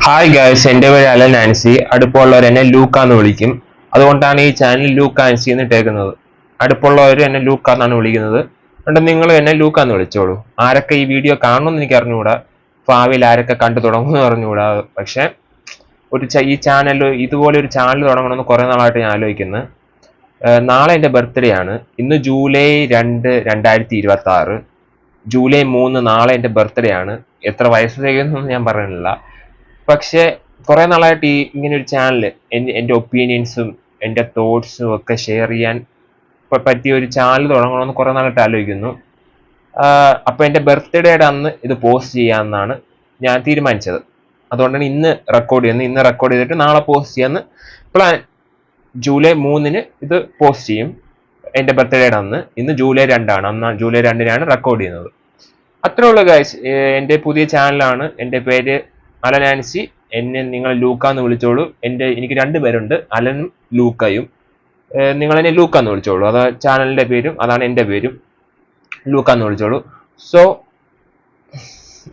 Hi guys, എൻ്റെ പേര് Allen Ancy. അടുപ്പമുള്ളവർ എന്നെ ലൂക്ക എന്ന് വിളിക്കും. അതുകൊണ്ടാണ് ഈ ചാനൽ ലൂക്ക ആൻസി എന്ന് ഇട്ടേക്കുന്നത്. അടുപ്പമുള്ളവർ എന്നെ ലൂക്ക എന്നാണ് വിളിക്കുന്നത്. അതുകൊണ്ട് നിങ്ങൾ എന്നെ ലൂക്ക എന്ന് വിളിച്ചോളൂ. ആരൊക്കെ ഈ വീഡിയോ കാണണമെന്ന് എനിക്ക് അറിഞ്ഞുകൂടാ, ഭാവിയിൽ ആരൊക്കെ കണ്ടു തുടങ്ങുമെന്ന് അറിഞ്ഞുകൂടാ. പക്ഷെ ഈ ചാനൽ, ഇതുപോലെ ഒരു ചാനൽ തുടങ്ങണമെന്ന് കുറേ നാളായിട്ട് ഞാൻ ആലോചിക്കുന്നത്. നാളെ എൻ്റെ ബർത്ത്ഡേ ആണ്. ഇന്ന് ജൂലൈ 2, 2026. ജൂലൈ 3 നാളെ എൻ്റെ ബർത്ത്ഡേ ആണ്. എത്ര വയസ്സ് തികയുന്നൊന്നും ഞാൻ പറയുന്നില്ല. പക്ഷെ കുറെ നാളായിട്ട് ഇങ്ങനെ ഒരു ചാനൽ, എൻ്റെ ഒപ്പീനിയൻസും എൻ്റെ തോട്ട്സും ഒക്കെ ഷെയർ ചെയ്യാൻ പറ്റിയ ഒരു ചാനൽ തുടങ്ങണമെന്ന് കുറെ നാളായിട്ട് ആലോചിക്കുന്നു. അപ്പോൾ എൻ്റെ ബർത്ത്ഡേയുടെ അന്ന് ഇത് പോസ്റ്റ് ചെയ്യാമെന്നാണ് ഞാൻ തീരുമാനിച്ചത്. അതുകൊണ്ടാണ് ഇന്ന് റെക്കോർഡ് ചെയ്യുന്നത്. ഇന്ന് റെക്കോർഡ് ചെയ്തിട്ട് നാളെ പോസ്റ്റ് ചെയ്യാമെന്ന് പ്ലാൻ. ജൂലൈ 3 ഇത് പോസ്റ്റ് ചെയ്യും, എൻ്റെ ബർത്ത്ഡേയുടെ അന്ന്. ഇന്ന് ജൂലൈ 2 അന്ന് ജൂലൈ 2 റെക്കോർഡ് ചെയ്യുന്നത്. അത്രേ ഉള്ളൂ ഗൈസ്. എൻ്റെ പുതിയ ചാനലാണ്. എൻ്റെ പേര് അലൻ ആൻസി. എന്നെ നിങ്ങൾ ലൂക്ക എന്ന് വിളിച്ചോളൂ. എനിക്ക് 2 പേരുണ്ട്, അലനും ലൂക്കയും. നിങ്ങൾ എന്നെ ലൂക്ക എന്ന് വിളിച്ചോളൂ. അത് ചാനലിന്റെ പേരും അതാണ് എൻ്റെ പേരും, ലൂക്ക എന്ന് വിളിച്ചോളൂ. സോ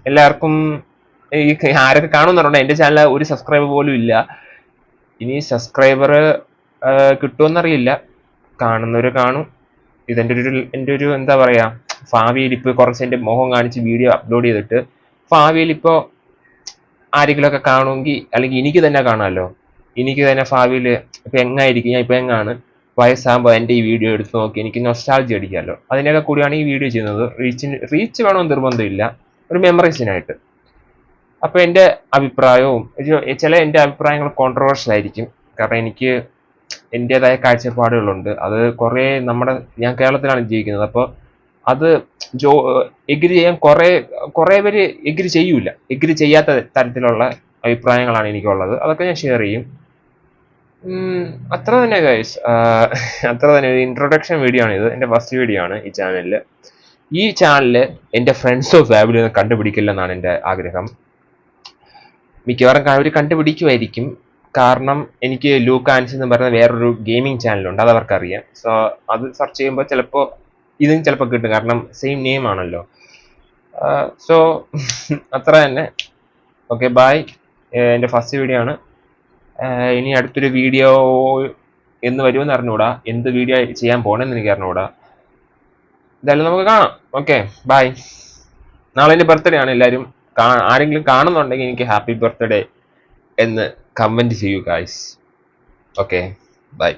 എല്ലാവർക്കും ആരൊക്കെ കാണുമെന്നുണ്ടോ? എൻ്റെ ചാനൽ ഒരു സബ്സ്ക്രൈബർ പോലും ഇല്ല. ഇനി സബ്സ്ക്രൈബർ കിട്ടുമെന്നറിയില്ല. കാണുന്നവർ കാണും. എൻ്റെ ഒരു എന്താ പറയാ, ഭാവിയിൽ ഇപ്പോൾ കുറച്ച് എൻ്റെ മുഖം കാണിച്ച് വീഡിയോ അപ്ലോഡ് ചെയ്തിട്ട് ഭാവിയിൽ ഇപ്പോൾ ആരെങ്കിലുമൊക്കെ കാണുമെങ്കിൽ, അല്ലെങ്കിൽ എനിക്ക് തന്നെ കാണാമല്ലോ. എനിക്ക് തന്നെ ഭാവിയിൽ ഇപ്പം എങ്ങായിരിക്കും, ഞാൻ ഇപ്പം എങ്ങാണ്, വയസ്സാകുമ്പോൾ എൻ്റെ ഈ വീഡിയോ എടുത്ത് നോക്കി എനിക്ക് നൊസ്റ്റാൾജി അടിക്കാമല്ലോ. അതിനൊക്കെ കൂടിയാണ് ഈ വീഡിയോ ചെയ്യുന്നത്. റീച്ച് വേണമെന്ന് നിർബന്ധമില്ല, ഒരു മെമ്മറീസിനായിട്ട്. അപ്പോൾ എൻ്റെ അഭിപ്രായവും എൻ്റെ അഭിപ്രായങ്ങൾ കോൺട്രവേഴ്ഷ്യൽ ആയിരിക്കും. കാരണം എനിക്ക് എൻ്റെതായ കാഴ്ചപ്പാടുകളുണ്ട്. അത് ഞാൻ കേരളത്തിലാണ് ജീവിക്കുന്നത്. അപ്പോൾ അത് എഗ്രി ചെയ്യാൻ കുറേ പേര് എഗ്രി ചെയ്യൂല. എഗ്രി ചെയ്യാത്ത തരത്തിലുള്ള അഭിപ്രായങ്ങളാണ് എനിക്കുള്ളത്. അതൊക്കെ ഞാൻ ഷെയർ ചെയ്യും. അത്ര തന്നെ ഗൈസ്. അത്ര തന്നെ. ഒരു ഇൻട്രൊഡക്ഷൻ വീഡിയോ ആണ് ഇത്. എൻ്റെ ഫസ്റ്റ് വീഡിയോ ആണ് ഈ ചാനലിൽ. ഈ ചാനലിൽ എൻ്റെ ഫ്രണ്ട്സോ ഫാമിലിയോ ഒന്നും കണ്ടുപിടിക്കില്ലെന്നാണ് എൻ്റെ ആഗ്രഹം. മിക്കവാറും അവർ കണ്ടുപിടിക്കുമായിരിക്കും. കാരണം എനിക്ക് ലൂക്ക ആൻസി എന്ന് പറയുന്ന വേറൊരു ഗെയിമിംഗ് ചാനലുണ്ട്, അത് അവർക്കറിയാം. സോ അത് സെർച്ച് ചെയ്യുമ്പോൾ ചിലപ്പോൾ ഇതും ചിലപ്പോൾ കിട്ടും, കാരണം സെയിം നെയിം ആണല്ലോ. സോ അത്ര തന്നെ. Okay, bye. എൻ്റെ ഫസ്റ്റ് വീഡിയോ ആണ്. ഇനി അടുത്തൊരു വീഡിയോ എന്ന് വരുമെന്ന് അറിഞ്ഞുകൂടാ. എന്ത് വീഡിയോ ചെയ്യാൻ പോകണമെന്ന് എനിക്ക് അറിഞ്ഞുകൂടാ. എന്തായാലും നമുക്ക് കാണാം. Okay, bye. നാളെ എൻ്റെ ബർത്ത്ഡേ ആണ്. എല്ലാവരും ആരെങ്കിലും കാണുന്നുണ്ടെങ്കിൽ എനിക്ക് ഹാപ്പി ബർത്ത്ഡേ എന്ന് കമൻറ്റ് ചെയ്യൂ ഗൈസ്. Okay, by.